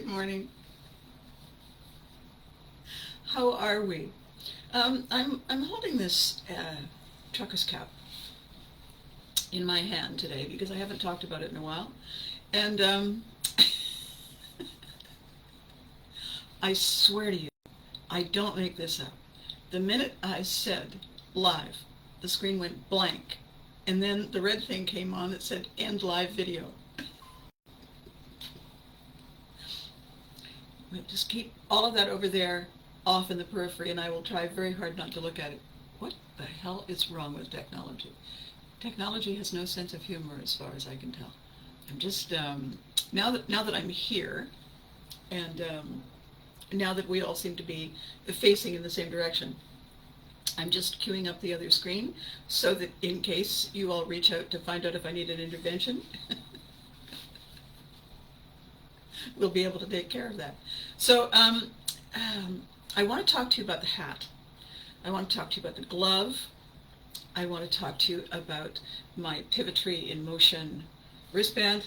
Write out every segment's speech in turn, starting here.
morning. How are we? I'm holding this trucker's cap in my hand today because I haven't talked about it in a while, and I swear to you, I don't make this up. The minute I said live, the screen went blank, and then the red thing came on that said end live video. Just keep all of that over there off in the periphery, and I will try very hard not to look at it. What the hell is wrong with technology? Technology has no sense of humor as far as I can tell. I'm just, now that I'm here, and now that we all seem to be facing in the same direction, I'm just queuing up the other screen so that in case you all reach out to find out if I need an intervention, we'll be able to take care of that. So I want to talk to you about the hat. I want to talk to you about the glove. I want to talk to you about my Pivotry in Motion wristband.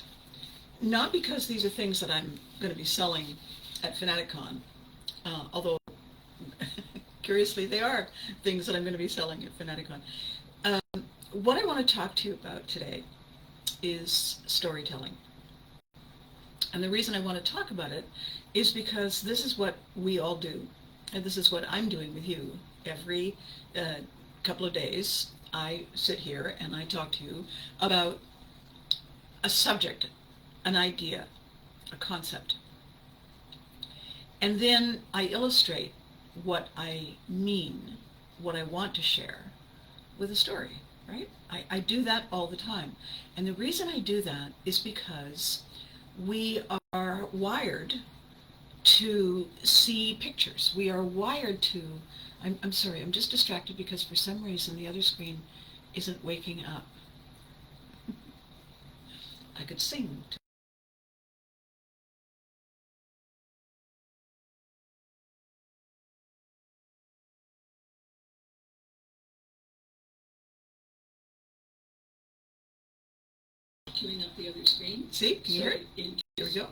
Not because these are things that I'm going to be selling at Fanaticon, although curiously they are things that I'm going to be selling at Fanaticon. What I want to talk to you about today is storytelling. And the reason I want to talk about it is because this is what we all do. And this is what I'm doing with you. Every couple of days, I sit here and I talk to you about a subject, an idea, a concept. And then I illustrate what I mean, what I want to share with a story, right? I do that all the time. And the reason I do that is because we are wired to see pictures. We are wired to, I'm sorry, I'm just distracted because for some reason the other screen isn't waking up. I could sing. Queuing up the other screen. See, can you hear it? Here we go.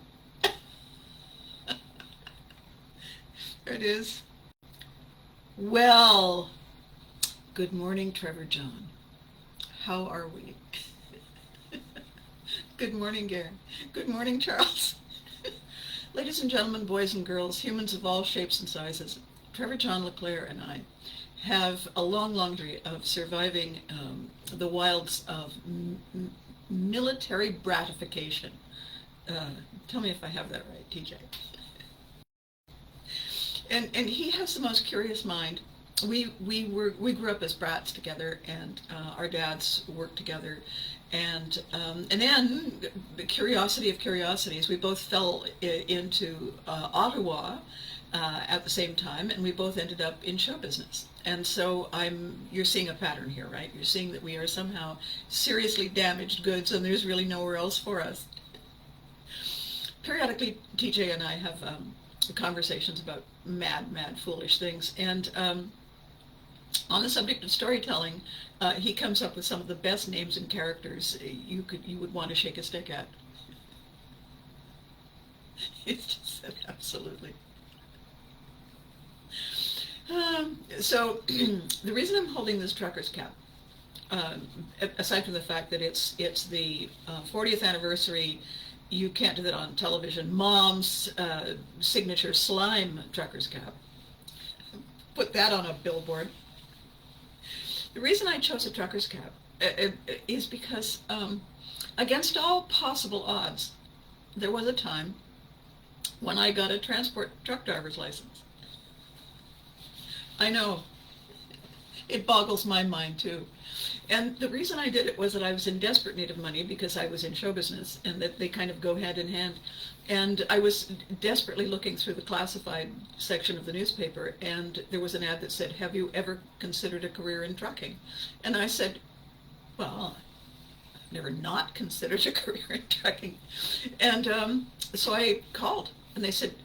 There it is. Well, good morning, Trevor John. How are we? Good morning, Gary. Good morning, Charles. Ladies and gentlemen, boys and girls, humans of all shapes and sizes, Trevor John LeClaire and I have a long history of surviving the wilds of military gratification. Tell me if I have that right, TJ. And he has the most curious mind. We grew up as brats together, and our dads worked together, and then the curiosity of curiosities, we both fell into Ottawa at the same time, and we both ended up in show business. And so you're seeing a pattern here, right? You're seeing that we are somehow seriously damaged goods, and there's really nowhere else for us. Periodically, TJ and I have conversations about mad, foolish things, and on the subject of storytelling, he comes up with some of the best names and characters you would want to shake a stick at. It's just said absolutely. So the reason I'm holding this trucker's cap, aside from the fact that it's the 40th anniversary, you can't do that on television, Mom's signature slime trucker's cap. Put that on a billboard. The reason I chose a trucker's cap is because against all possible odds, there was a time when I got a transport truck driver's license. I know, it boggles my mind too. And the reason I did it was that I was in desperate need of money because I was in show business, and that they kind of go hand in hand. And I was desperately looking through the classified section of the newspaper, and there was an ad that said, "Have you ever considered a career in trucking?" And I said, well, I've never not considered a career in trucking. And so I called, and they said,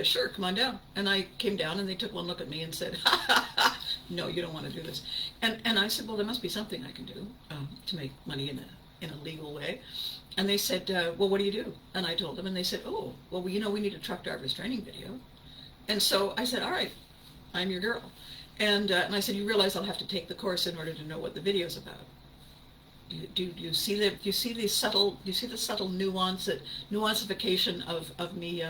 sure, come on down. And I came down, and they took one look at me and said, ha, ha, no, you don't want to do this. And I said, well, there must be something I can do to make money in in a legal way. And they said, well, what do you do? And I told them, and they said, oh, well, we need a truck driver's training video. And so I said, all right, I'm your girl. And I said, you realize I'll have to take the course in order to know what the video's about. Do you see the subtle nuanceification of me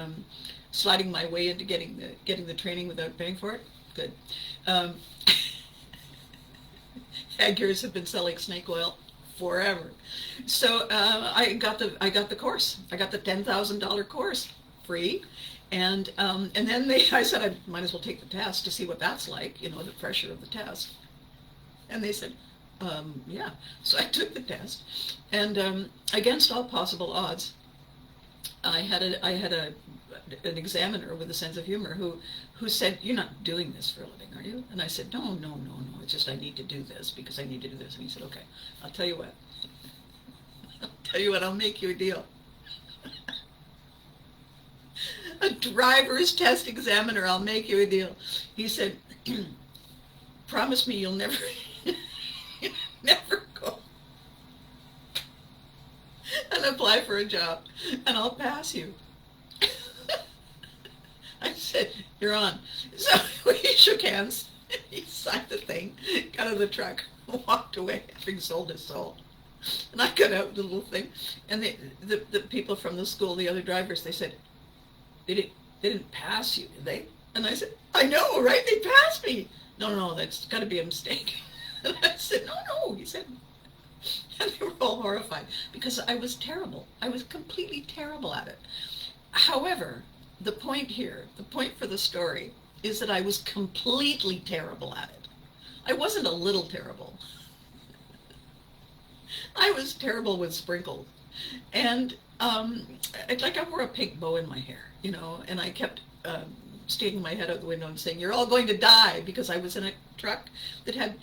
sliding my way into getting the training without paying for it? Good. Haggers have been selling snake oil forever. So I got the course. I got the $10,000 course free. And then I said I might as well take the test to see what that's like, the pressure of the test. And they said, yeah. So I took the test, and against all possible odds, I had an examiner with a sense of humor who said, "You're not doing this for a living, are you?" And I said, "No. It's just I need to do this because I need to do this." And he said, "Okay, I'll tell you what. I'll make you a deal." A driver's test examiner, I'll make you a deal. He said, promise me you'll never go and apply for a job, and I'll pass you. I said, you're on. So we shook hands. He signed the thing, got out of the truck, walked away, having sold his soul. And I got out the little thing, and the people from the school, the other drivers, they said, they didn't pass you, did they? And I said, I know, right? They passed me. No, that's got to be a mistake. And I said, no. He said, and they were all horrified because I was terrible. I was completely terrible at it. However, the point for the story is that I was completely terrible at it. I wasn't a little terrible. I was terrible with sprinkles. And I wore a pink bow in my hair, and I kept sticking my head out the window and saying, you're all going to die, because I was in a truck that had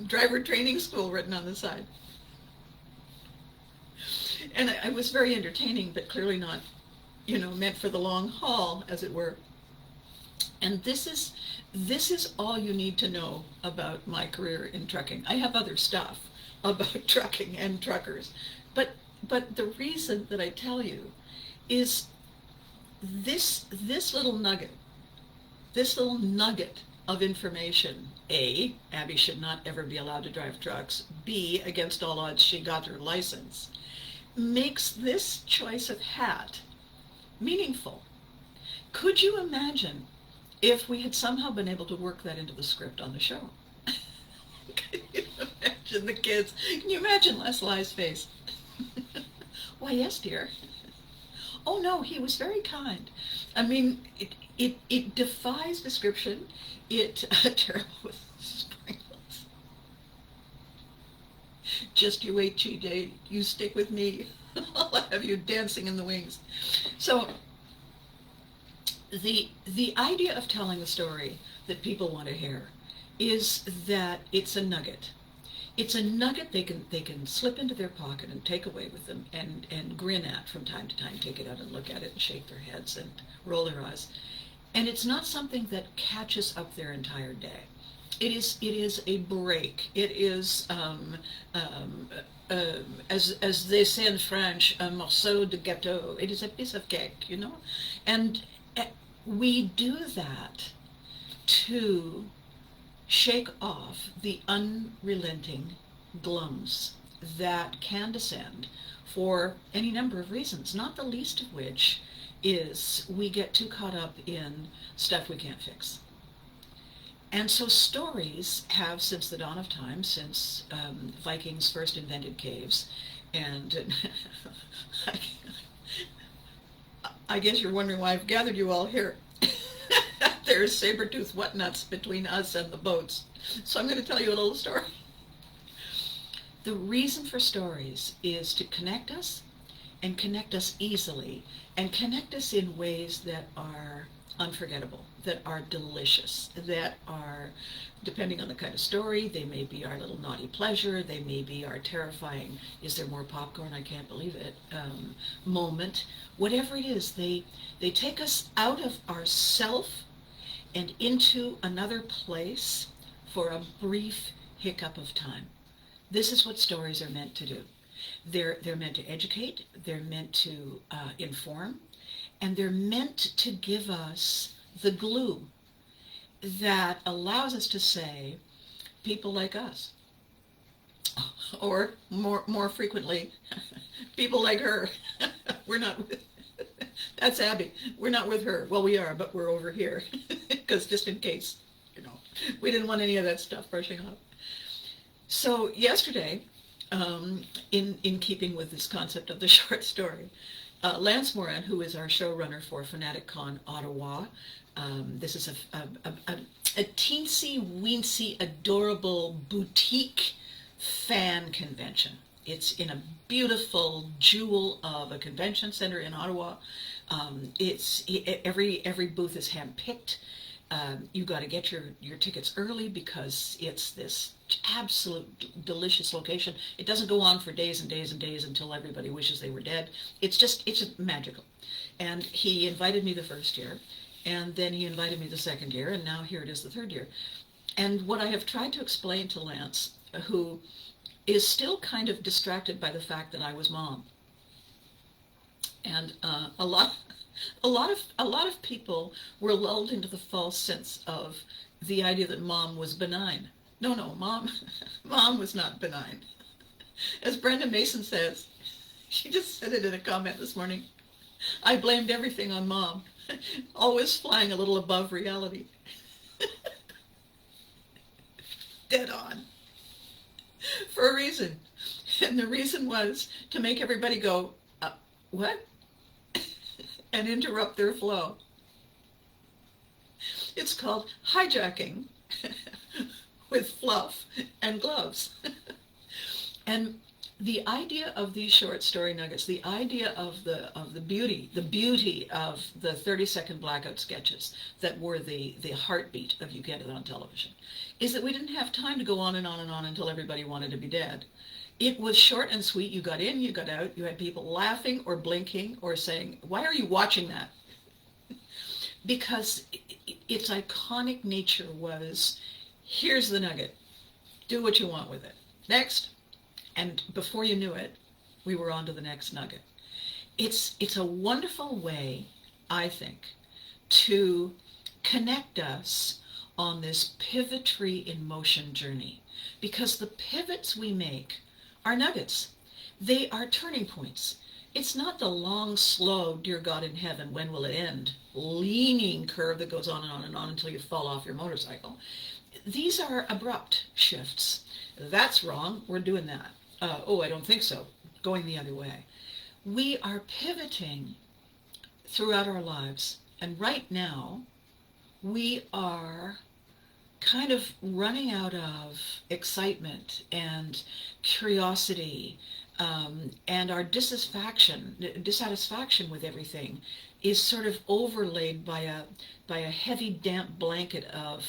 driver training school written on the side. And I was very entertaining, but clearly not, meant for the long haul, as it were. And this is all you need to know about my career in trucking. I have other stuff about trucking and truckers, but the reason that I tell you is this little nugget of information. A, Abby should not ever be allowed to drive trucks. B, against all odds, she got her license. Makes this choice of hat meaningful. Could you imagine if we had somehow been able to work that into the script on the show? Can you imagine the kids? Can you imagine Leslie's face? Why, yes, dear. Oh, no, he was very kind. I mean, it defies description. Terrible with sprinkles. Just you wait, GJ. You stick with me. I'll have you dancing in the wings. So, the idea of telling a story that people want to hear is that it's a nugget. It's a nugget they can slip into their pocket and take away with them and grin at from time to time, take it out and look at it and shake their heads and roll their eyes. And it's not something that catches up their entire day. It is a break. It is, as they say in French, un morceau de gâteau. It is a piece of cake, And we do that to shake off the unrelenting glums that can descend for any number of reasons, not the least of which is we get too caught up in stuff we can't fix. And so stories have, since the dawn of time, since Vikings first invented caves, and I guess you're wondering why I've gathered you all here. There's saber-toothed whatnuts between us and the boats. So I'm going to tell you a little story. The reason for stories is to connect us, and connect us easily, and connect us in ways that are unforgettable, that are delicious, that are, depending on the kind of story, they may be our little naughty pleasure, they may be our terrifying, is there more popcorn, I can't believe it, moment. Whatever it is, they take us out of ourself and into another place for a brief hiccup of time. This is what stories are meant to do. They're meant to educate, they're meant to inform, and they're meant to give us the glue that allows us to say, people like us, or more frequently, people like her. We're not with, that's Abby. We're not with her. Well, we are, but we're over here, because just in case, we didn't want any of that stuff brushing off. So yesterday, in keeping with this concept of the short story, Lance Moran, who is our showrunner for FanaticCon Ottawa, this is a teensy-weensy, adorable boutique fan convention. It's in a beautiful jewel of a convention center in Ottawa. Every booth is handpicked. You got to get your tickets early because it's this absolute delicious location. It doesn't go on for days and days and days until everybody wishes they were dead. It's just magical. And he invited me the first year, and then he invited me the second year, and now here it is the third year. And what I have tried to explain to Lance, who is still kind of distracted by the fact that I was mom, and a lot of people were lulled into the false sense of the idea that mom was benign. No, mom was not benign. As Brenda Mason says, she just said it in a comment this morning, I blamed everything on mom, always flying a little above reality. Dead on. For a reason. And the reason was to make everybody go, what? And interrupt their flow. It's called hijacking with fluff and gloves. And the idea of these short story nuggets, the idea of the beauty of the 30-second blackout sketches that were the heartbeat of You Get It on Television, is that we didn't have time to go on and on and on until everybody wanted to be dead. It was short and sweet. You got in, you got out. You had people laughing or blinking or saying, why are you watching that? Because its iconic nature was, here's the nugget. Do what you want with it. Next. And before you knew it, we were on to the next nugget. It's a wonderful way, I think, to connect us on this pivotry in motion journey. Because the pivots we make are nuggets. They are turning points. It's not the long, slow, dear God in heaven, when will it end, leaning curve that goes on and on and on until you fall off your motorcycle. These are abrupt shifts. That's wrong. We're doing that. Oh, I don't think so. Going the other way. We are pivoting throughout our lives. And right now, we are kind of running out of excitement and curiosity, and our dissatisfaction with everything is sort of overlaid by a heavy, damp blanket of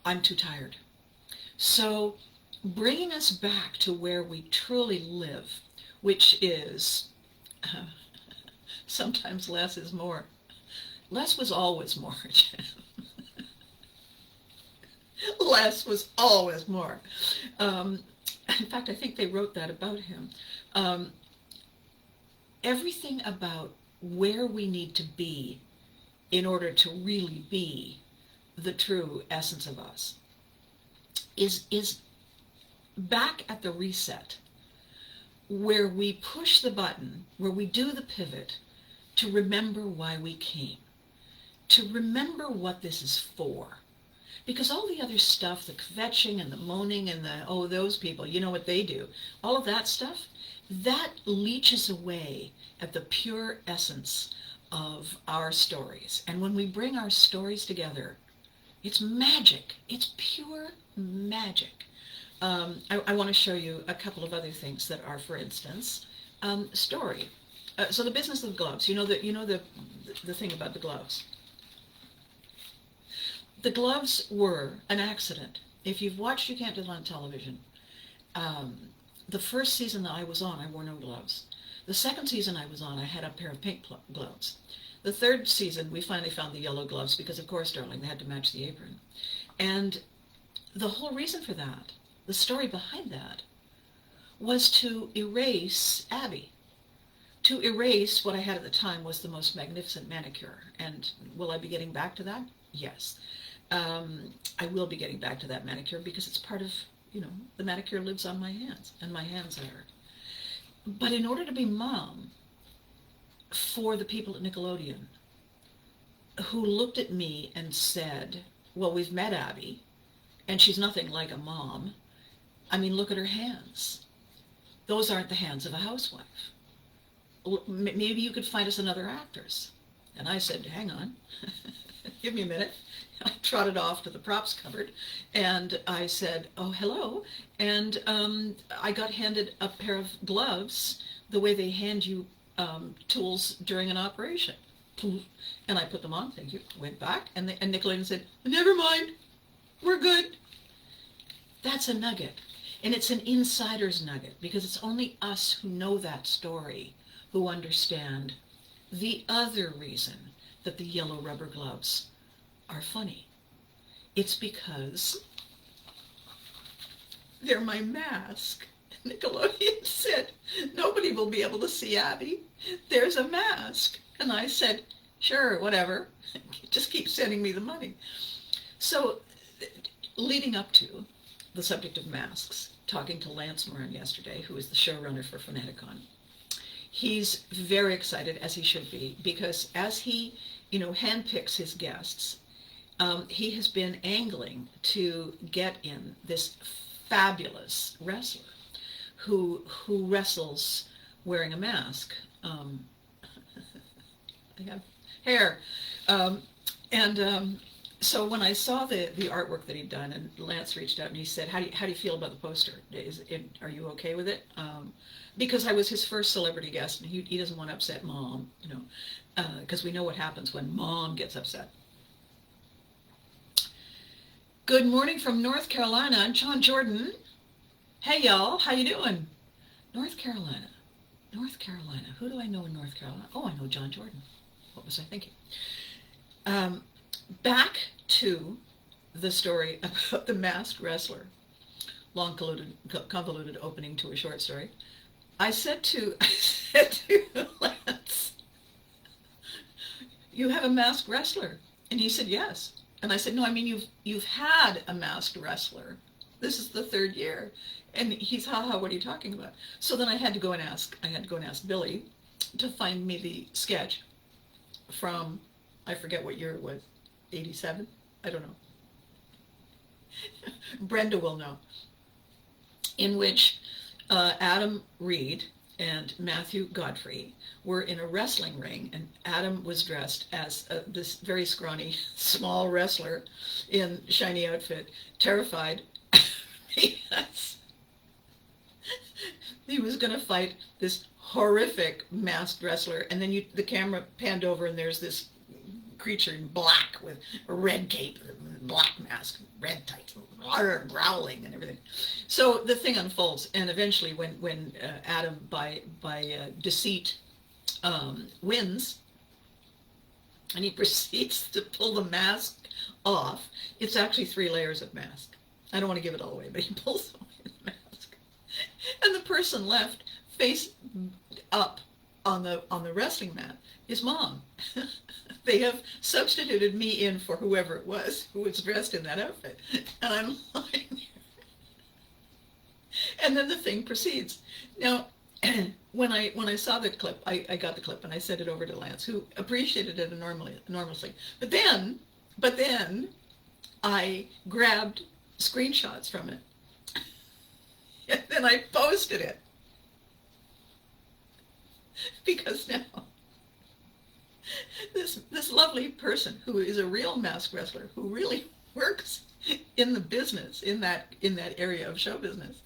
I'm too tired. So bringing us back to where we truly live, which is sometimes less is more. Less was always more. Less was always more. In fact, I think they wrote that about him. Everything about where we need to be in order to really be the true essence of us is back at the reset, where we push the button, where we do the pivot to remember why we came, to remember what this is for. Because all the other stuff, the kvetching and the moaning and the, oh, those people, you know what they do, all of that stuff, that leaches away at the pure essence of our stories. And when we bring our stories together, it's magic. It's pure magic. I want to show you a couple of other things that are, for instance, story. So the business of gloves. You know the thing about the gloves. The gloves were an accident. If you've watched You Can't Do It on Television, the first season that I was on, I wore no gloves. The second season I was on, I had a pair of pink gloves. The third season, we finally found the yellow gloves because, of course, darling, they had to match the apron. And the whole reason for that, the story behind that, was to erase Abby. To erase what I had at the time was the most magnificent manicure. And will I be getting back to that? Yes. I will be getting back to that manicure because it's part of, the manicure lives on my hands, and my hands are. But in order to be mom for the people at Nickelodeon who looked at me and said, well, we've met Abby, and she's nothing like a mom. I mean, look at her hands. Those aren't the hands of a housewife. Maybe you could find us another actress. And I said, hang on, give me a minute. I trotted off to the props cupboard, and I said, oh, hello. And I got handed a pair of gloves the way they hand you tools during an operation. And I put them on, thank you, went back, and Nickelodeon said, never mind, we're good. That's a nugget. And it's an insider's nugget, because it's only us who know that story who understand the other reason that the yellow rubber gloves are funny. It's because they're my mask. Nickelodeon said, nobody will be able to see Abby. There's a mask. And I said, sure, whatever. Just keep sending me the money. So leading up to the subject of masks, talking to Lance Moran yesterday, who is the showrunner for Fanaticon, he's very excited, as he should be, because as he, handpicks his guests, he has been angling to get in this fabulous wrestler who wrestles wearing a mask. I have hair. So when I saw the artwork that he'd done, and Lance reached out and he said, how do you feel about the poster? Are you okay with it? Because I was his first celebrity guest, and he doesn't want to upset Mom, because we know what happens when Mom gets upset. Good morning from North Carolina. I'm John Jordan. Hey, y'all. How you doing? North Carolina. North Carolina. Who do I know in North Carolina? Oh, I know John Jordan. What was I thinking? Back to the story about the masked wrestler. Long convoluted opening to a short story. I said to Lance, you have a masked wrestler? And he said, yes. And I said, no, I mean, you've had a masked wrestler. This is the third year. And he's, what are you talking about? So then I had to go and ask Billy to find me the sketch from, I forget what year it was, 87? I don't know. Brenda will know. In which Adam Reed and Matthew Godfrey were in a wrestling ring, and Adam was dressed as this very scrawny, small wrestler in shiny outfit, terrified because he was going to fight this horrific masked wrestler, and then the camera panned over, and there's this creature in black with a red cape, black mask, red tights, growling and everything. So the thing unfolds, and eventually when Adam by deceit wins, and he proceeds to pull the mask off. It's actually 3 layers of mask. I don't want to give it all away, but he pulls away the mask, and the person left face up on the wrestling mat is Mom. They have substituted me in for whoever it was who was dressed in that outfit. And I'm lying there. And then the thing proceeds. Now, when I saw the clip, I got the clip and I sent it over to Lance, who appreciated it enormously. But then I grabbed screenshots from it. And then I posted it. Because now this lovely person who is a real masked wrestler, who really works in the business, in that area of show business,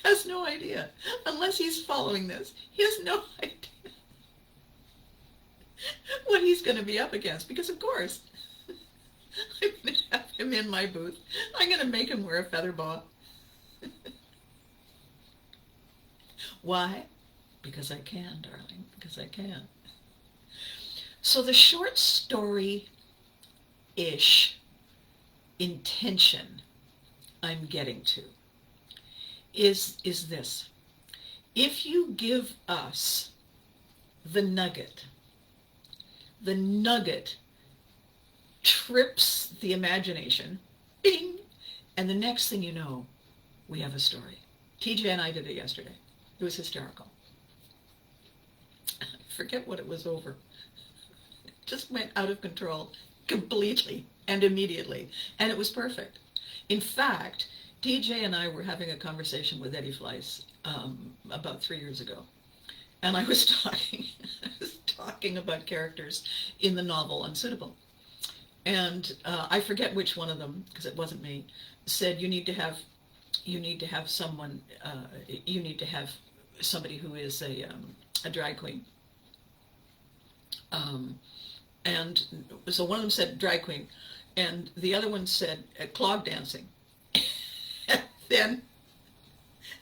has no idea. Unless he's following this, he has no idea what he's going to be up against. Because of course, I'm going to have him in my booth. I'm going to make him wear a feather boa. Why? Because I can, darling, because I can. So the short story-ish intention I'm getting to is this. If you give us the nugget trips the imagination, bing, and the next thing you know, we have a story. TJ and I did it yesterday. It was hysterical. I forget what it was over. It just went out of control completely and immediately, and it was perfect. In fact, TJ and I were having a conversation with Eddie Fleiss about 3 years ago, and I was talking about characters in the novel Unsuitable. And I forget which one of them, because it wasn't me, said you need to have someone, you need to have somebody who is a drag queen. And so one of them said drag queen, and the other one said clog dancing.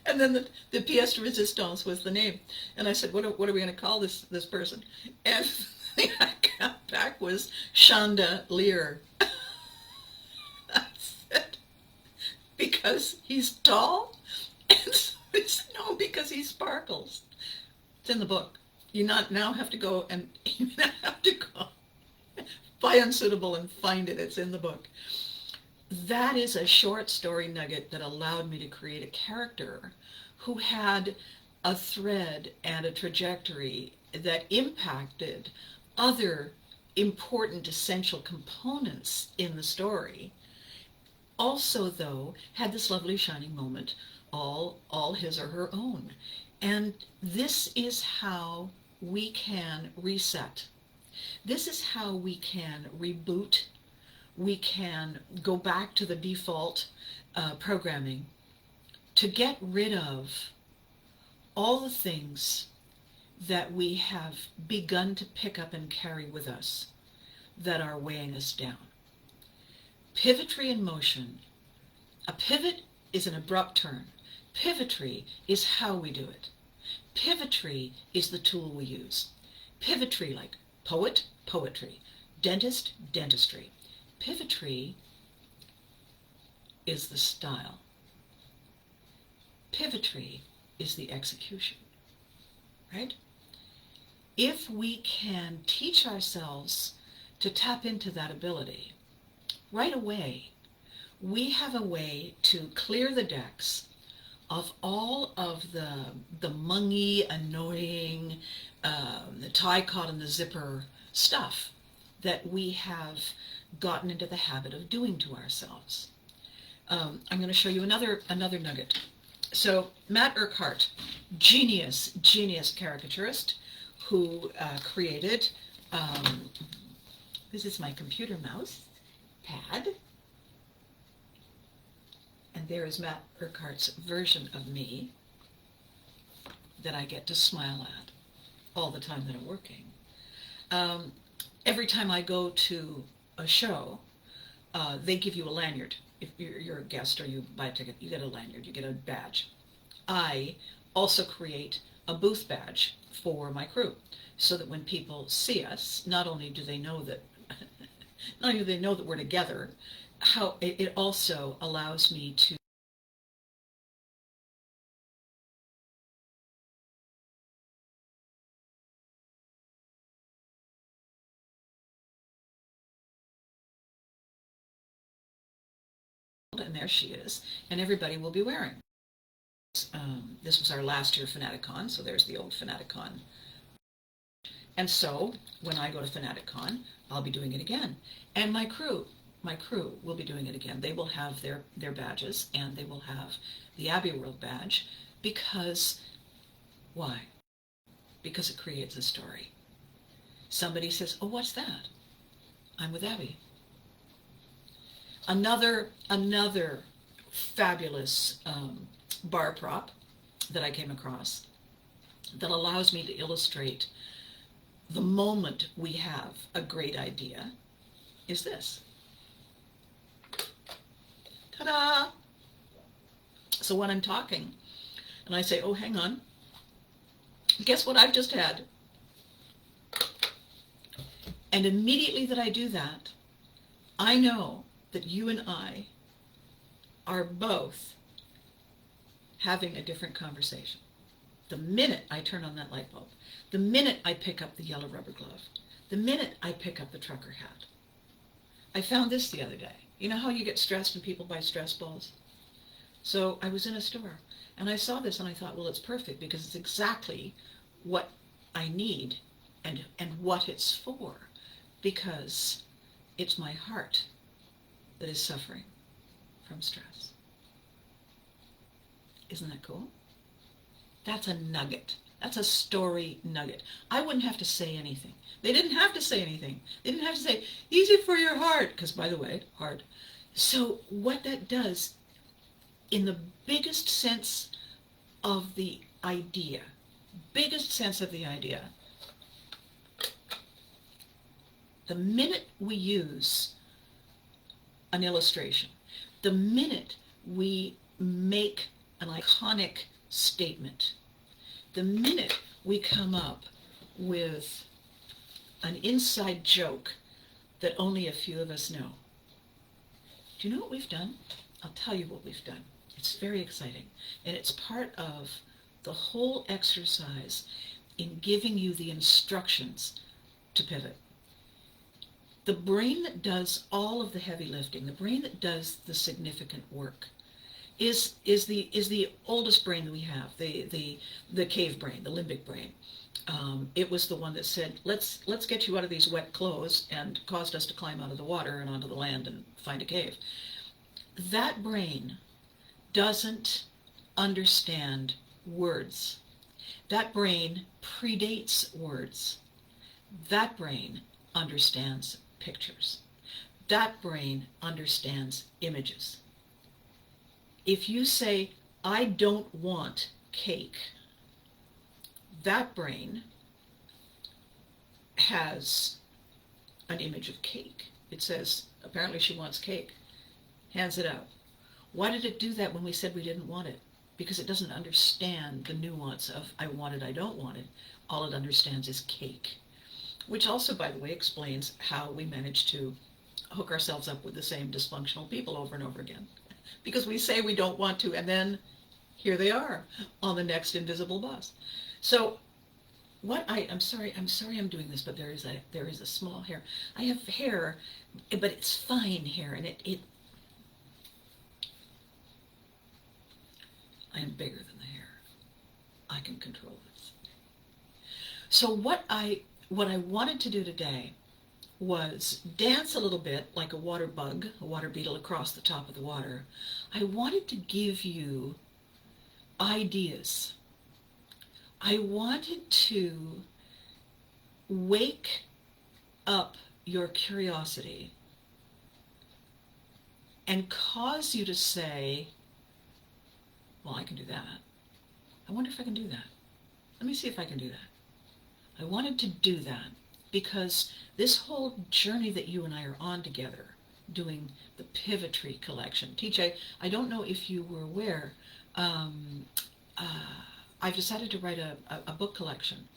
And then the pièce de résistance was the name. And I said, what are we going to call this person? And the thing I got back was Chandelier. I said, because he's tall? And so it's no, because he sparkles. It's in the book. You now have to go and buy Unsuitable and find it. It's in the book. That is a short story nugget that allowed me to create a character who had a thread and a trajectory that impacted other important essential components in the story. Also, though, had this lovely shining moment, all his or her own. And this is how we can reset. This is how we can reboot. We can go back to the default programming to get rid of all the things that we have begun to pick up and carry with us that are weighing us down. Pivotry in motion. A pivot is an abrupt turn. Pivotry is how we do it. Pivotry is the tool we use. Pivotry, like poet, poetry, dentist, dentistry. Pivotry is the style. Pivotry is the execution, right? If we can teach ourselves to tap into that ability, right away, we have a way to clear the decks of all of the mungy, annoying, the tie caught in the zipper stuff that we have gotten into the habit of doing to ourselves. I'm going to show you another nugget. So Matt Urquhart, genius caricaturist who created, this is my computer mouse pad, and there is Matt Urquhart's version of me that I get to smile at all the time that I'm working. Every time I go to a show, they give you a lanyard. If you're a guest or you buy a ticket, you get a lanyard, you get a badge. I also create a booth badge for my crew, so that when people see us, not only do they know that we're together, how it also allows me to and there she is, and everybody will be wearing. This was our last year Fanaticon, so there's the old Fanaticon. And so when I go to Fanaticon, I'll be doing it again. And my crew will be doing it again. They will have their badges, and they will have the Abbey World badge, because, why? Because it creates a story. Somebody says, oh, what's that? I'm with Abby. Another fabulous bar prop that I came across that allows me to illustrate the moment we have a great idea is this. Ta-da! So when I'm talking and I say, oh, hang on, guess what I've just had? And immediately that I do that, I know that you and I are both having a different conversation. The minute I turn on that light bulb, the minute I pick up the yellow rubber glove, the minute I pick up the trucker hat. I found this the other day. You know how you get stressed and people buy stress balls? So I was in a store and I saw this and I thought, well, it's perfect because it's exactly what I need and what it's for, because it's my heart that is suffering from stress. Isn't that cool? That's a nugget. That's a story nugget. I wouldn't have to say anything. They didn't have to say anything. They didn't have to say, easy for your heart, because by the way, hard. So what that does, in the biggest sense of the idea, the minute we use an illustration, the minute we make an iconic statement, the minute we come up with an inside joke that only a few of us know. Do you know what we've done? I'll tell you what we've done. It's very exciting, and it's part of the whole exercise in giving you the instructions to pivot. The brain that does all of the heavy lifting, the brain that does the significant work, is the oldest brain that we have, the cave brain, the limbic brain. It was the one that said, let's get you out of these wet clothes, and caused us to climb out of the water and onto the land and find a cave. That brain doesn't understand words. That brain predates words. That brain understands pictures. That brain understands images. If you say, I don't want cake, that brain has an image of cake. It says, apparently she wants cake. Hands it out. Why did it do that when we said we didn't want it? Because it doesn't understand the nuance of I want it, I don't want it. All it understands is cake. Which also, by the way, explains how we manage to hook ourselves up with the same dysfunctional people over and over again. Because we say we don't want to, and then here they are on the next invisible bus. So I'm sorry I'm doing this, but there is a small hair. I have hair, but it's fine hair, and I am bigger than the hair. I can control this. So what I wanted to do today was dance a little bit like a water bug, a water beetle across the top of the water. I wanted to give you ideas. I wanted to wake up your curiosity and cause you to say, well, I can do that. I wonder if I can do that. Let me see if I can do that. I wanted to do that because this whole journey that you and I are on together, doing the Pivotry collection. TJ, I don't know if you were aware, I've decided to write a book collection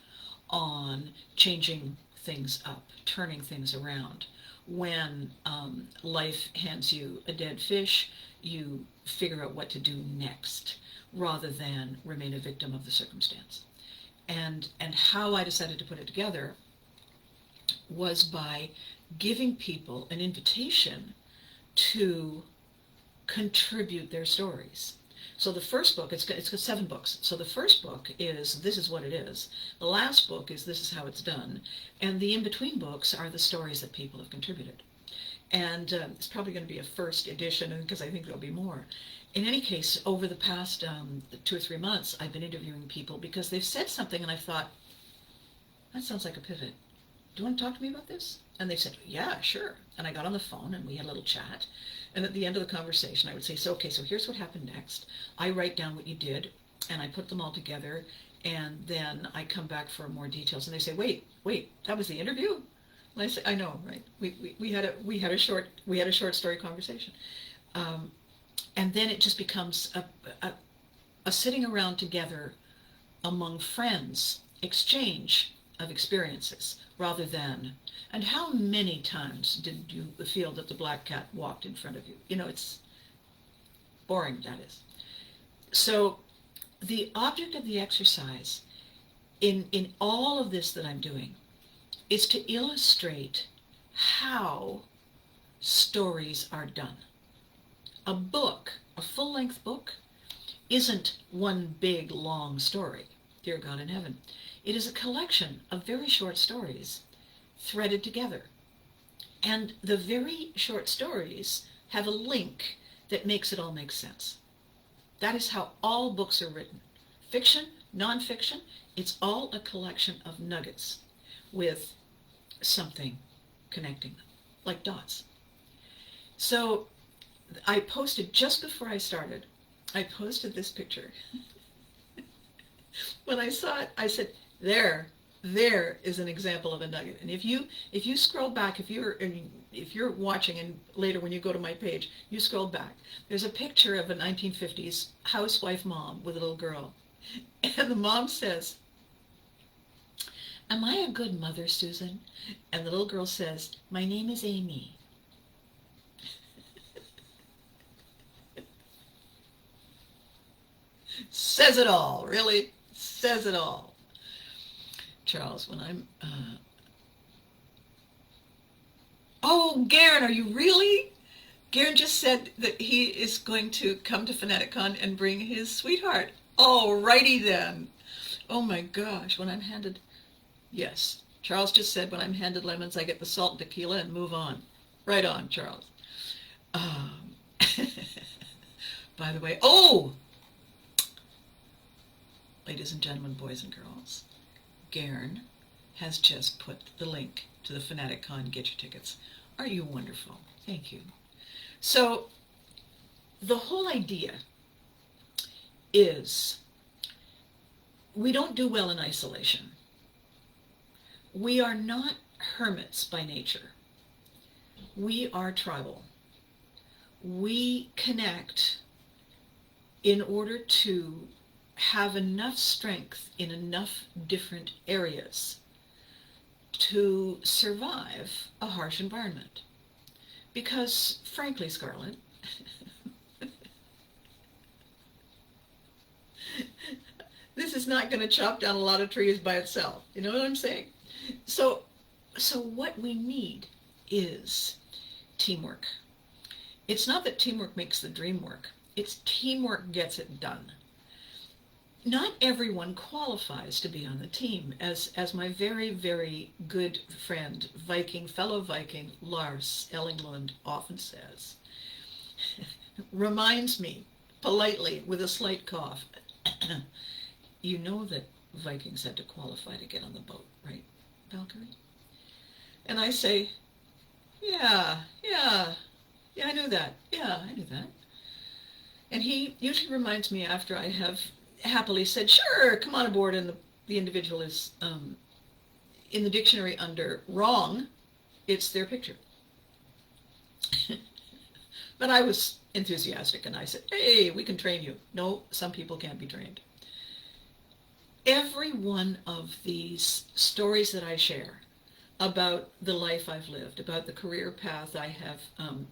on changing things up, turning things around. When life hands you a dead fish, you figure out what to do next, rather than remain a victim of the circumstance. And how I decided to put it together was by giving people an invitation to contribute their stories. So the first book, it's got 7 books. So the first book is This Is What It Is. The last book is This Is How It's Done. And the in-between books are the stories that people have contributed. And it's probably going to be a first edition, because I think there'll be more. In any case, over the past 2 or 3 months, I've been interviewing people because they've said something and I thought, that sounds like a pivot. Do you want to talk to me about this? And they said, yeah, sure. And I got on the phone and we had a little chat. And at the end of the conversation, I would say, so here's what happened next. I write down what you did and I put them all together, and then I come back for more details. And they say, wait, that was the interview? And I say, I know, right? We had a short story conversation. And then it just becomes a sitting around together among friends, exchange of experiences, rather than, and how many times did you feel that the black cat walked in front of you? You know, it's boring, that is. So the object of the exercise in all of this that I'm doing is to illustrate how stories are done. A book, a full-length book, isn't one big, long story, dear God in heaven. It is a collection of very short stories threaded together. And the very short stories have a link that makes it all make sense. That is how all books are written. Fiction, nonfiction, it's all a collection of nuggets with something connecting them, like dots. So I posted, just before I started, I posted this picture. When I saw it, I said, there is an example of a nugget. And if you scroll back, if you're watching, and later when you go to my page, you scroll back, there's a picture of a 1950s housewife mom with a little girl. And the mom says, "Am I a good mother, Susan?" And the little girl says, "My name is Amy." Says it all, really, says it all. Charles, when I'm, oh, Garen, are you really? Garen just said that he is going to come to Fanaticon and bring his sweetheart. Oh, righty then. Oh my gosh, when I'm handed, yes, Charles just said when I'm handed lemons, I get the salt and tequila and move on. Right on, Charles. By the way, oh, ladies and gentlemen, boys and girls, Garen has just put the link to the Fanaticon Get Your Tickets. Aren't you wonderful? Thank you. So the whole idea is we don't do well in isolation. We are not hermits by nature. We are tribal. We connect in order to have enough strength in enough different areas to survive a harsh environment. Because, frankly, Scarlett, this is not going to chop down a lot of trees by itself. You know what I'm saying? So what we need is teamwork. It's not that teamwork makes the dream work. It's teamwork gets it done. Not everyone qualifies to be on the team, as my very, very good friend, fellow Viking, Lars Ellinglund often says. Reminds me, politely, with a slight cough, you know that Vikings had to qualify to get on the boat, right, Valkyrie? And I say, yeah, I knew that. Yeah, I knew that. And he usually reminds me after I have happily said, sure, come on aboard, and the individual is in the dictionary under wrong, it's their picture. But I was enthusiastic, and I said, hey, we can train you. No, some people can't be trained. Every one of these stories that I share about the life I've lived, about the career path I have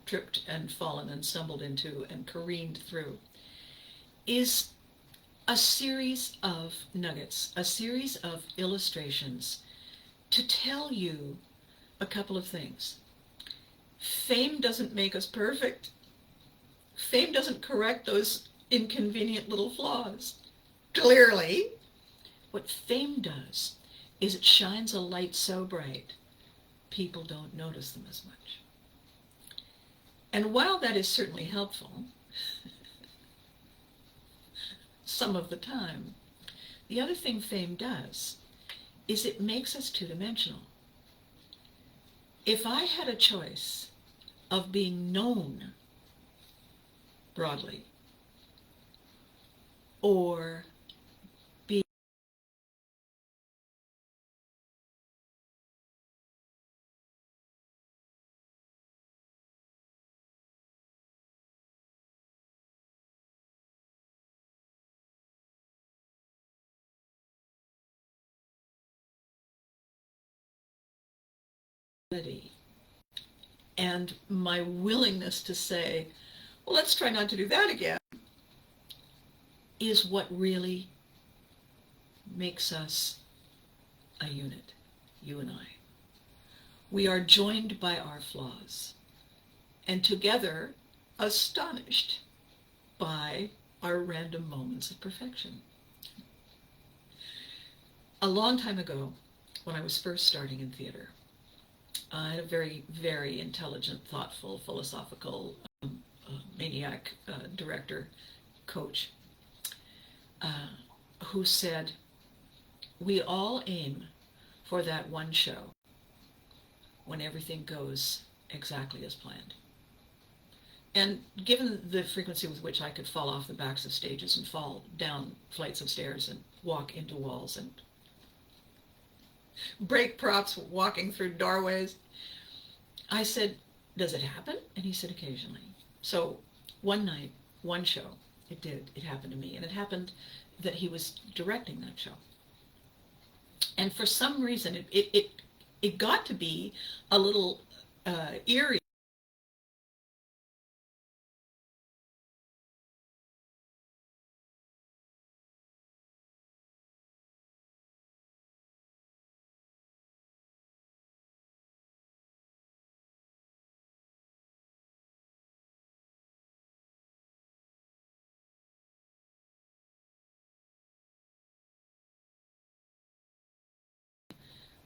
tripped and fallen and stumbled into and careened through, is a series of nuggets, a series of illustrations to tell you a couple of things. Fame doesn't make us perfect. Fame doesn't correct those inconvenient little flaws. Clearly, what fame does is it shines a light so bright, people don't notice them as much. And while that is certainly helpful, some of the time, the other thing fame does is it makes us two-dimensional. If I had a choice of being known broadly or being and my willingness to say, well, let's try not to do that again, is what really makes us a unit, you and I. We are joined by our flaws, and together astonished by our random moments of perfection. A long time ago, when I was first starting in theater, I had a very, very intelligent, thoughtful, philosophical, maniac director, coach, who said, we all aim for that one show when everything goes exactly as planned. And given the frequency with which I could fall off the backs of stages and fall down flights of stairs and walk into walls and break props walking through doorways, I said, does it happen? And he said, occasionally. So one night, one show, it happened to me. And it happened that he was directing that show. And for some reason, it got to be a little eerie.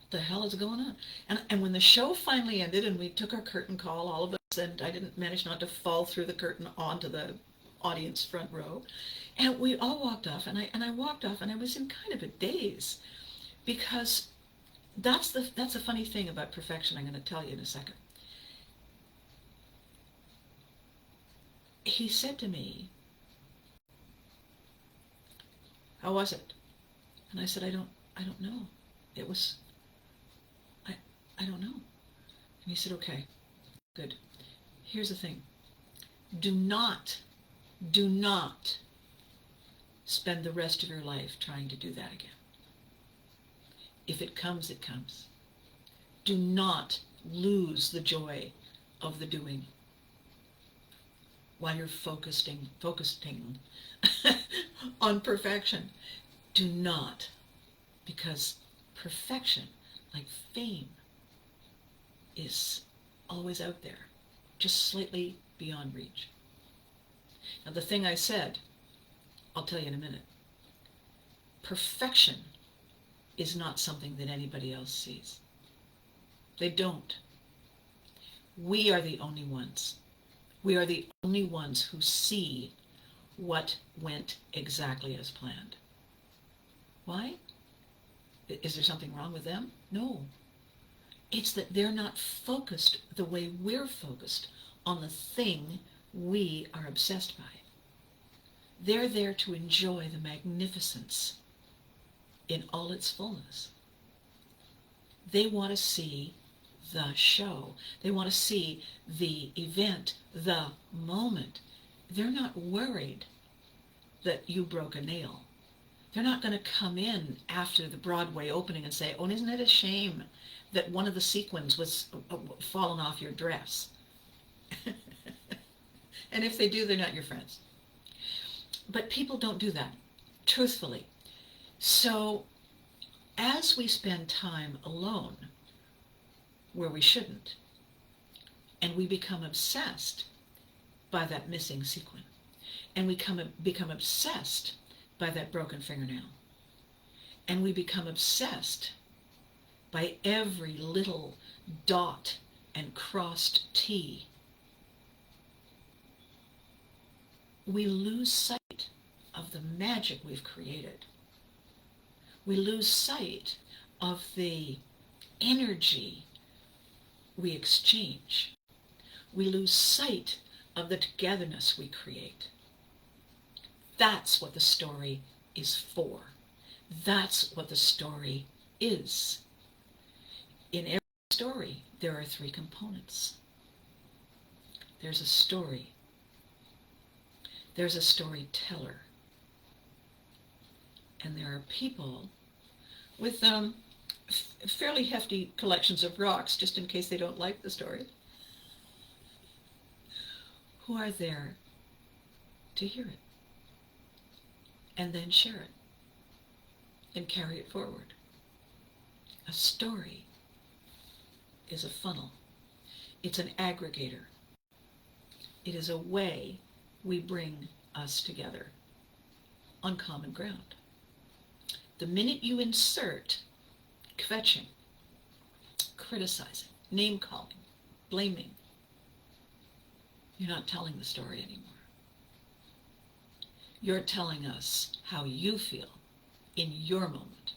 The hell is going on? And when the show finally ended and we took our curtain call, all of us, and I didn't manage not to fall through the curtain onto the audience front row, and we all walked off, and I walked off, and I was in kind of a daze, because that's a funny thing about perfection. I'm going to tell you in a second. He said to me, how was it? And I said, I don't know. It was, I don't know. And he said, okay, good. Here's the thing. Do not spend the rest of your life trying to do that again. If it comes, it comes. Do not lose the joy of the doing while you're focusing on perfection. Do not, because perfection, like fame, is always out there, just slightly beyond reach. Now, the thing I said, I'll tell you in a minute. Perfection is not something that anybody else sees. They don't. We are the only ones. We are the only ones who see what went exactly as planned. Why? Is there something wrong with them? No. It's that they're not focused the way we're focused on the thing we are obsessed by. They're there to enjoy the magnificence in all its fullness. They want to see the show. They want to see the event, the moment. They're not worried that you broke a nail. They're not going to come in after the Broadway opening and say, oh, isn't it a shame that one of the sequins was fallen off your dress? And if they do, they're not your friends. But people don't do that, truthfully. So as we spend time alone where we shouldn't, and we become obsessed by that missing sequin, and we become obsessed by that broken fingernail, and we become obsessed by every little dot and crossed T, we lose sight of the magic we've created. We lose sight of the energy we exchange. We lose sight of the togetherness we create. That's what the story is for. That's what the story is. In every story, there are three components. There's a story. There's a storyteller. And there are people with fairly hefty collections of rocks, just in case they don't like the story, who are there to hear it. and then share it and carry it forward. A story is a funnel. It's an aggregator. It is a way we bring us together on common ground. The minute you insert kvetching, criticizing, name-calling, blaming, you're not telling the story anymore. You're telling us how you feel in your moment.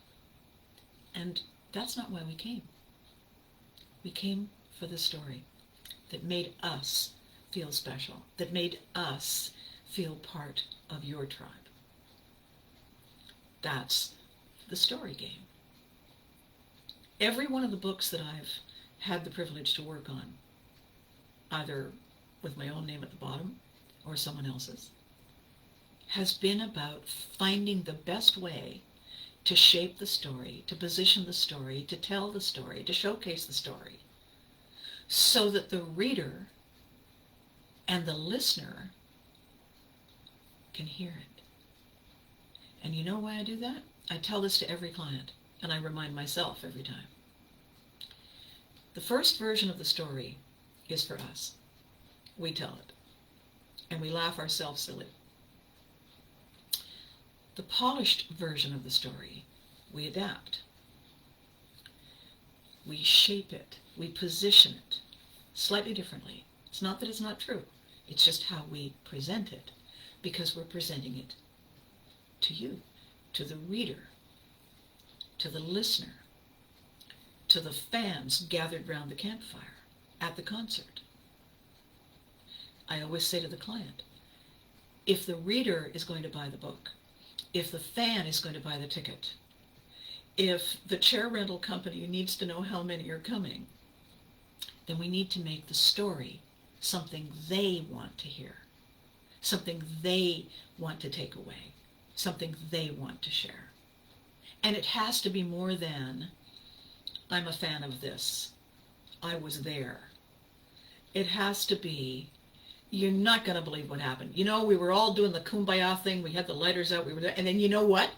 And that's not why we came. We came for the story that made us feel special, that made us feel part of your tribe. That's the story game. Every one of the books that I've had the privilege to work on, either with my own name at the bottom or someone else's, has been about finding the best way to shape the story, to position the story, to tell the story, to showcase the story, so that the reader and the listener can hear it. And you know why I do that? I tell this to every client, and I remind myself every time. The first version of the story is for us. We tell it, and we laugh ourselves silly. The polished version of the story, we adapt. We shape it. We position it slightly differently. It's not that it's not true. It's just how we present it, because we're presenting it to you, to the reader, to the listener, to the fans gathered round the campfire at the concert. I always say to the client, if the reader is going to buy the book, if the fan is going to buy the ticket, if the chair rental company needs to know how many are coming, then we need to make the story something they want to hear, something they want to take away, something they want to share. And it has to be more than, I'm a fan of this, I was there. It has to be, you're not going to believe what happened. You know, we were all doing the kumbaya thing, we had the lighters out, we were there, and then you know what?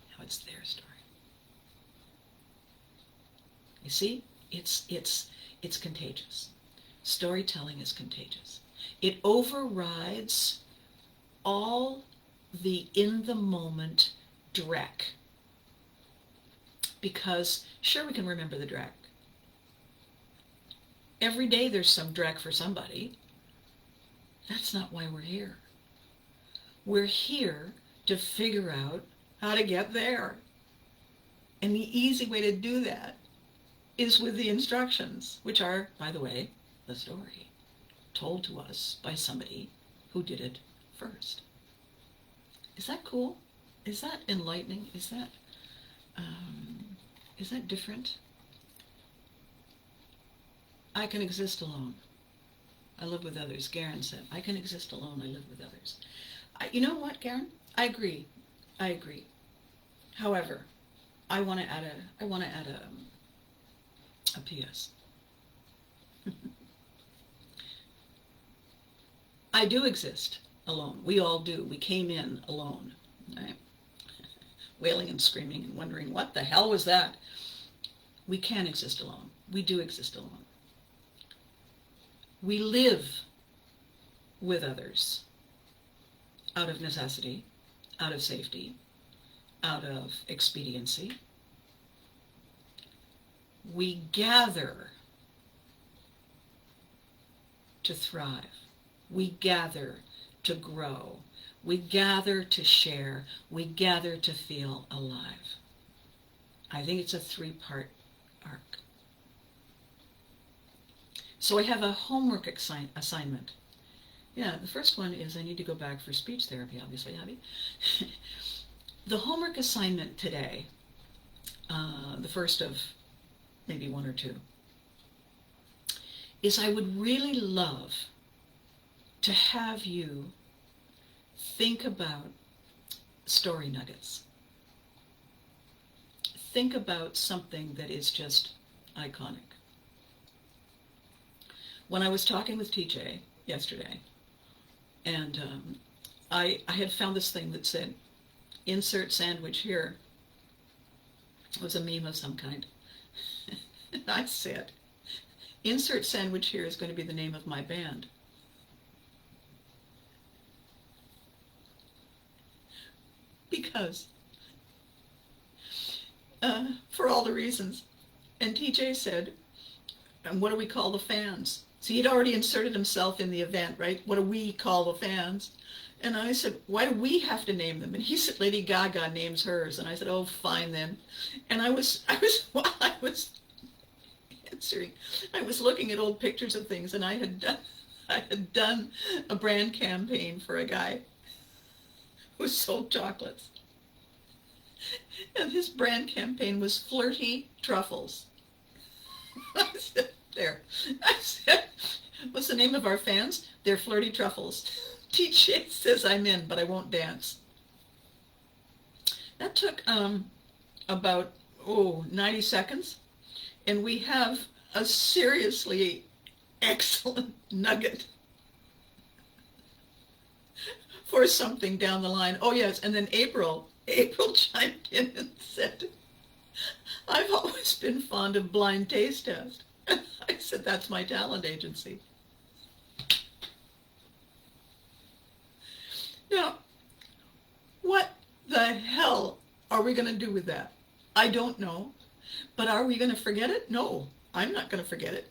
Now it's their story. You see, it's contagious. Storytelling is contagious. It overrides all the in-the-moment dreck. Because, sure, we can remember the dreck. Every day there's some dreck for somebody. That's not why we're here. We're here to figure out how to get there. And the easy way to do that is with the instructions, which are, by the way, the story, told to us by somebody who did it first. Is that cool? Is that enlightening? Is that different? I can exist alone. I live with others. Garen said, I can exist alone. I live with others. You know what, Garen? I agree. However, I want to add a PS. I do exist alone. We all do. We came in alone, right? Wailing and screaming and wondering, what the hell was that? We can exist alone. We do exist alone. We live with others out of necessity, out of safety, out of expediency. We gather to thrive. We gather to grow. We gather to share. We gather to feel alive. I think it's a 3-part arc. So I have a homework assignment. Yeah, the first one is I need to go back for speech therapy, obviously, Abby. The homework assignment today, the first of maybe 1 or 2, is I would really love to have you think about story nuggets. Think about something that is just iconic. When I was talking with TJ yesterday, and I had found this thing that said, insert sandwich here. It was a meme of some kind. And I said, insert sandwich here is going to be the name of my band. Because, for all the reasons. And TJ said, and what do we call the fans? See, he'd already inserted himself in the event, right? What do we call the fans? And I said, why do we have to name them? And he said, Lady Gaga names hers. And I said, oh, fine then. And while I was answering, I was looking at old pictures of things, and I had done a brand campaign for a guy who sold chocolates. And his brand campaign was Flirty Truffles. I said, there. I said, what's the name of our fans? They're Flirty Truffles. TJ says I'm in, but I won't dance. That took about 90 seconds, and we have a seriously excellent nugget for something down the line. Oh yes, and then April chimed in and said, I've always been fond of blind taste test. And I said, that's my talent agency. Now, what the hell are we going to do with that? I don't know. But are we going to forget it? No, I'm not going to forget it.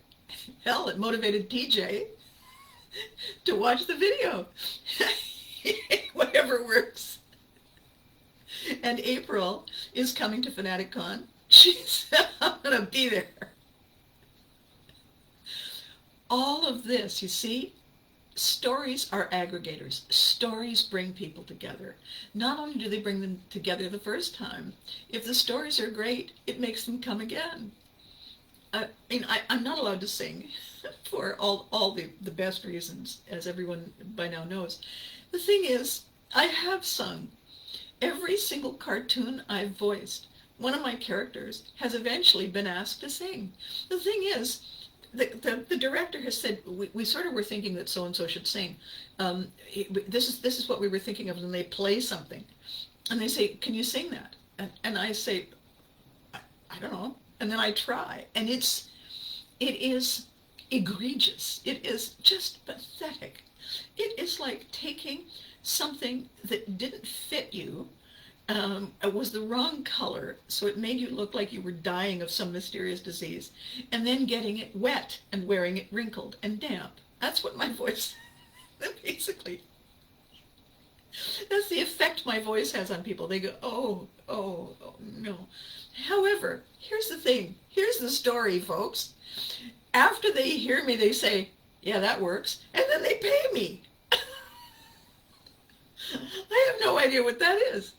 Hell, it motivated TJ to watch the video. Whatever works. And April is coming to FanaticCon. She said, I'm going to be there. All of this, you see, stories are aggregators. Stories bring people together. Not only do they bring them together the first time, if the stories are great, it makes them come again. I'm not allowed to sing for all the best reasons, as everyone by now knows. The thing is, I have sung. Every single cartoon I've voiced, one of my characters has eventually been asked to sing. The thing is, the director has said, we sort of were thinking that so-and-so should sing. This is what we were thinking of when they play something. And they say, can you sing that? And I say, I don't know. And then I try. And it is egregious. It is just pathetic. It is like taking something that didn't fit you, it was the wrong color, so it made you look like you were dying of some mysterious disease, and then getting it wet and wearing it wrinkled and damp. That's what my voice, basically, that's the effect my voice has on people. They go, oh, no. However, here's the thing. Here's the story, folks. After they hear me, they say, yeah, that works, and then they pay me. I have no idea what that is.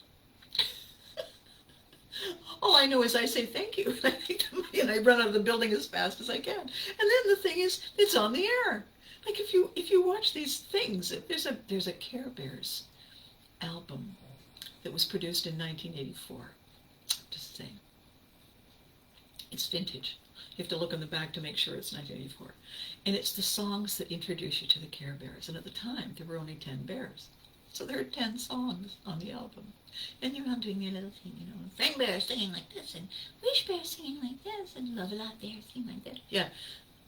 All I know is I say thank you, and I take the money and I run out of the building as fast as I can. And then the thing is, it's on the air. Like if you watch these things, there's a Care Bears album that was produced in 1984. Just saying. It's vintage. You have to look on the back to make sure it's 1984. And it's the songs that introduce you to the Care Bears. And at the time, there were only 10 bears. So there are 10 songs on the album. And you're on doing your little thing, you know. Fang Bear singing like this, and Wish Bear singing like this, and Love-A-Lot Bear singing like that. Yeah.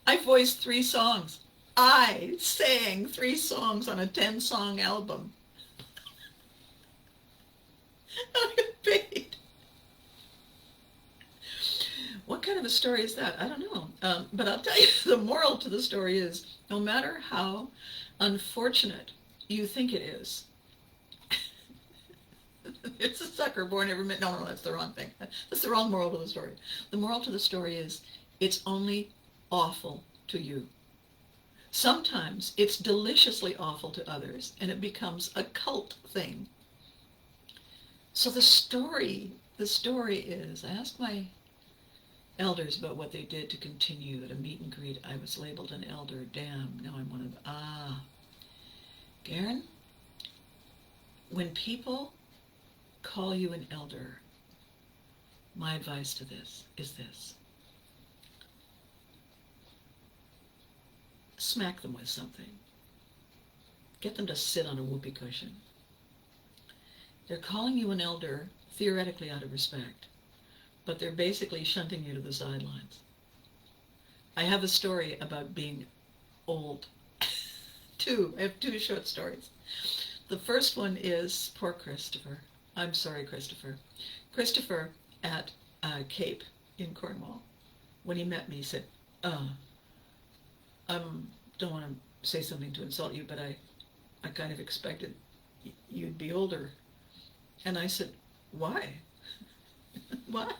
I voiced 3 songs. I sang 3 songs on a 10-song album. I got paid. What kind of a story is that? I don't know. But I'll tell you, the moral to the story is, no matter how unfortunate you think it is, it's a sucker born every minute. No, that's the wrong thing. That's the wrong moral to the story. The moral to the story is, it's only awful to you. Sometimes it's deliciously awful to others, and it becomes a cult thing. So the story is, I asked my elders about what they did to continue. At a meet and greet, I was labeled an elder. Damn, now I'm one of them. Garen, when people call you an elder, my advice to this is this. Smack them with something. Get them to sit on a whoopee cushion. They're calling you an elder, theoretically out of respect, but they're basically shunting you to the sidelines. I have a story about being old. I have two short stories. The first one is poor Christopher. I'm sorry, Christopher. Christopher at Cape in Cornwall, when he met me, he said, I don't want to say something to insult you, but I kind of expected you'd be older. And I said, why? Why?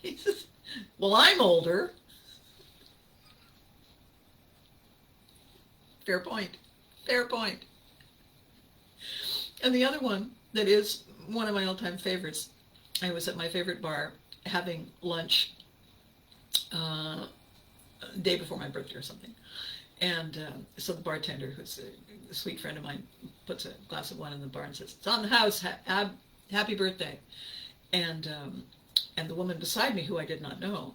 He says, well, I'm older. Fair point. Fair point. And the other one that is one of my all-time favorites, I was at my favorite bar having lunch day before my birthday or something. And so the bartender, who's a sweet friend of mine, puts a glass of wine in the bar and says, it's on the house, happy birthday. And the woman beside me, who I did not know,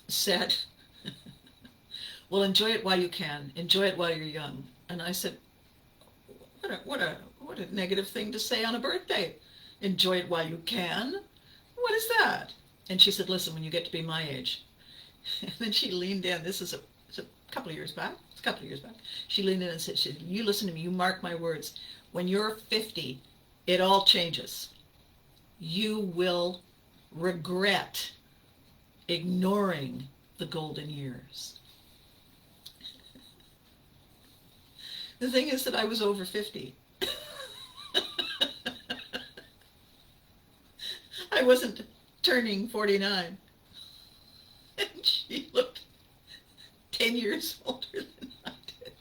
said, well, enjoy it while you can. Enjoy it while you're young. And I said, what a negative thing to say on a birthday. Enjoy it while you can? What is that? And she said, listen, when you get to be my age. And then she leaned in. This is a couple of years back. It's a couple of years back. She leaned in and said, you listen to me, you mark my words. When you're 50, it all changes. You will regret ignoring the golden years. The thing is that I was over 50. I wasn't turning 49. And she looked 10 years older than I did.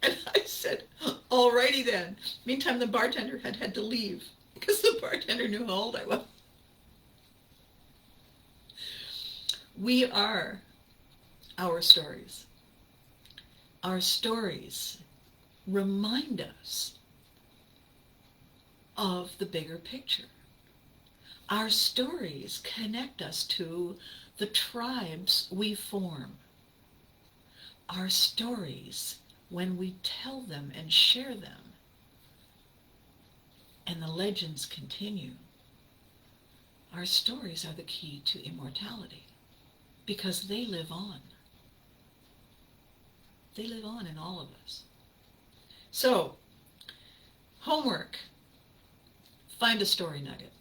And I said, alrighty then. Meantime, the bartender had to leave because the bartender knew how old I was. We are our stories. Our stories remind us of the bigger picture. Our stories connect us to the tribes we form. Our stories, when we tell them and share them, and the legends continue, our stories are the key to immortality because they live on. They live on in all of us. So, homework. Find a story nugget.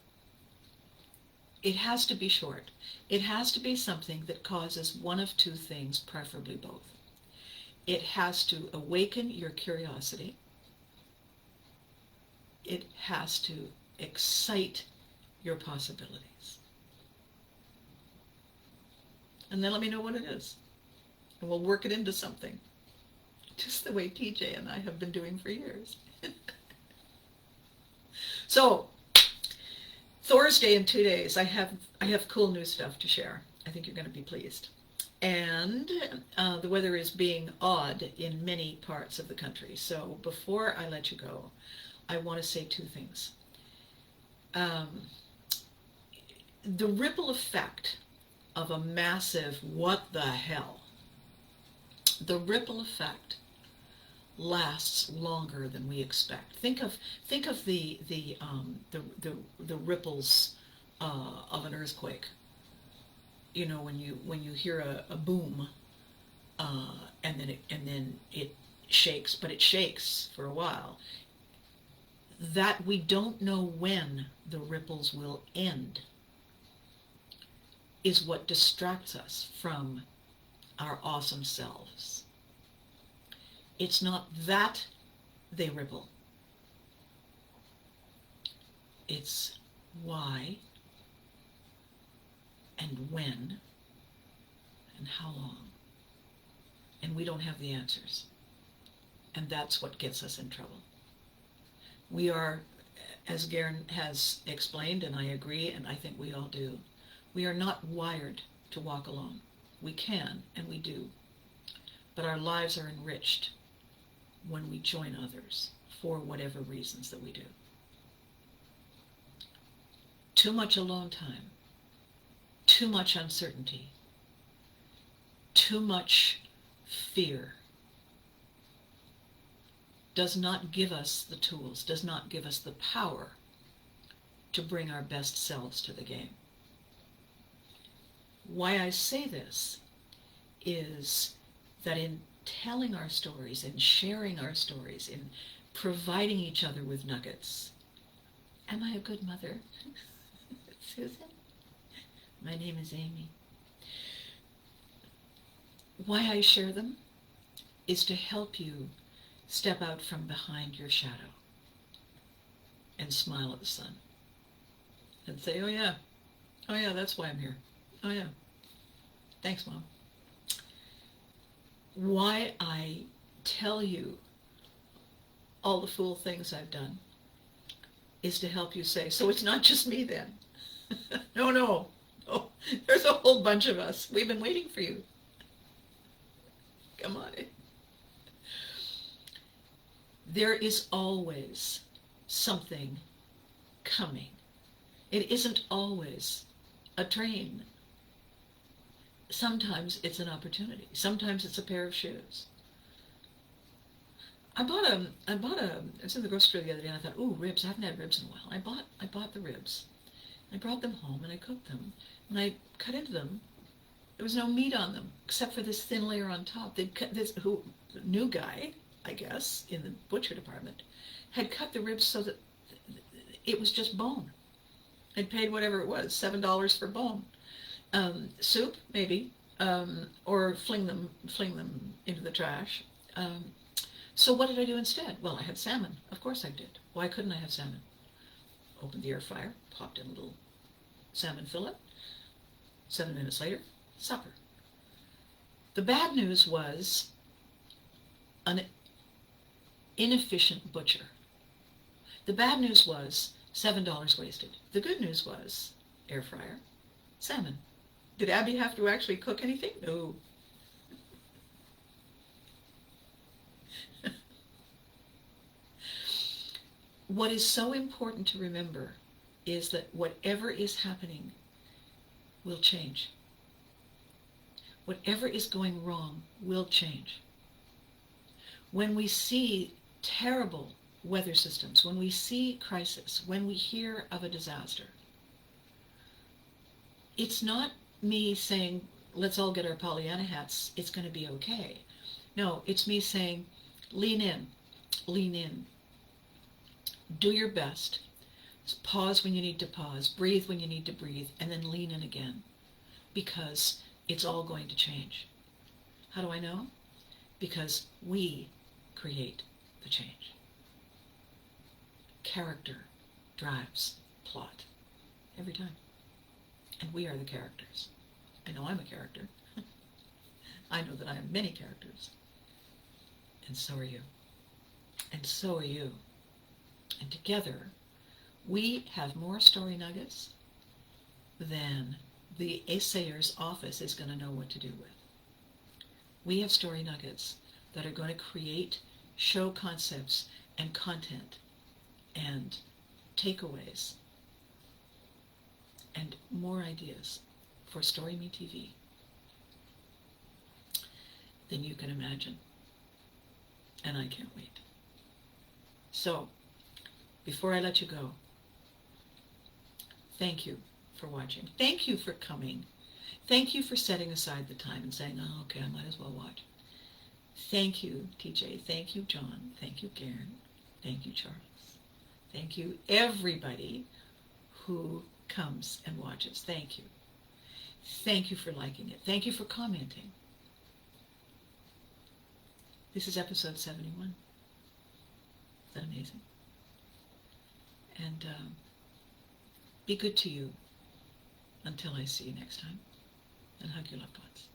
It has to be short. It has to be something that causes one of two things, preferably both. It has to awaken your curiosity. It has to excite your possibilities. And then let me know what it is. And we'll work it into something. Just the way TJ and I have been doing for years. So, Thursday in 2 days, I have cool new stuff to share. I think you're going to be pleased. And the weather is being odd in many parts of the country. So before I let you go, I want to say two things. The ripple effect of a massive what the hell, the ripple effect lasts longer than we expect. Think of the ripples of an earthquake. You know, when you hear a boom, and then it shakes, but it shakes for a while. That we don't know when the ripples will end is what distracts us from our awesome selves. It's not that they ripple. It's why and when and how long. And we don't have the answers. And that's what gets us in trouble. We are, as Garen has explained, and I agree, and I think we all do, we are not wired to walk alone. We can, and we do. But our lives are enriched when we join others for whatever reasons that we do. Too much alone time, too much uncertainty, too much fear does not give us the tools, does not give us the power to bring our best selves to the game. Why I say this is that in telling our stories, in sharing our stories, in providing each other with nuggets, am I a good mother? Susan? My name is Amy. Why I share them is to help you step out from behind your shadow and smile at the sun and say, oh yeah, that's why I'm here. Oh yeah, thanks, Mom. Why I tell you all the fool things I've done is to help you say, so it's not just me then. No, there's a whole bunch of us. We've been waiting for you. Come on in. There is always something coming. It isn't always a train. Sometimes it's an opportunity. Sometimes it's a pair of shoes. I was in the grocery store the other day and I thought, ooh, ribs. I haven't had ribs in a while. I bought the ribs. I brought them home and I cooked them. When I cut into them, there was no meat on them except for this thin layer on top. They'd cut this new guy, I guess, in the butcher department, had cut the ribs so that it was just bone. I'd paid whatever it was, $7 for bone. Soup, maybe, or fling them into the trash. So what did I do instead? Well, I had salmon. Of course I did. Why couldn't I have salmon? Opened the air fryer, popped in a little salmon fillet. 7 minutes later, supper. The bad news was an inefficient butcher. The bad news was $7 wasted. The good news was air fryer, salmon. Did Abby have to actually cook anything? No. What is so important to remember is that whatever is happening will change. Whatever is going wrong will change. When we see terrible weather systems, when we see crisis, when we hear of a disaster, it's not me saying, let's all get our Pollyanna hats, it's going to be okay. No, it's me saying, lean in, lean in. Do your best. Pause when you need to pause, breathe when you need to breathe, and then lean in again, because it's all going to change. How do I know? Because we create the change. Character drives plot every time. And we are the characters. I know I'm a character. I know that I am many characters. And so are you. And so are you. And together, we have more story nuggets than the assayer's office is going to know what to do with. We have story nuggets that are going to create show concepts and content and takeaways and more ideas for Story Me TV than you can imagine. And I can't wait. So, before I let you go, thank you for watching. Thank you for coming. Thank you for setting aside the time and saying, oh, okay, I might as well watch. Thank you, TJ. Thank you, John. Thank you, Karen. Thank you, Charles. Thank you, everybody who comes and watches. Thank you. Thank you for liking it. Thank you for commenting. This is episode 71. Is that amazing? And be good to you until I see you next time. And hug your loved ones.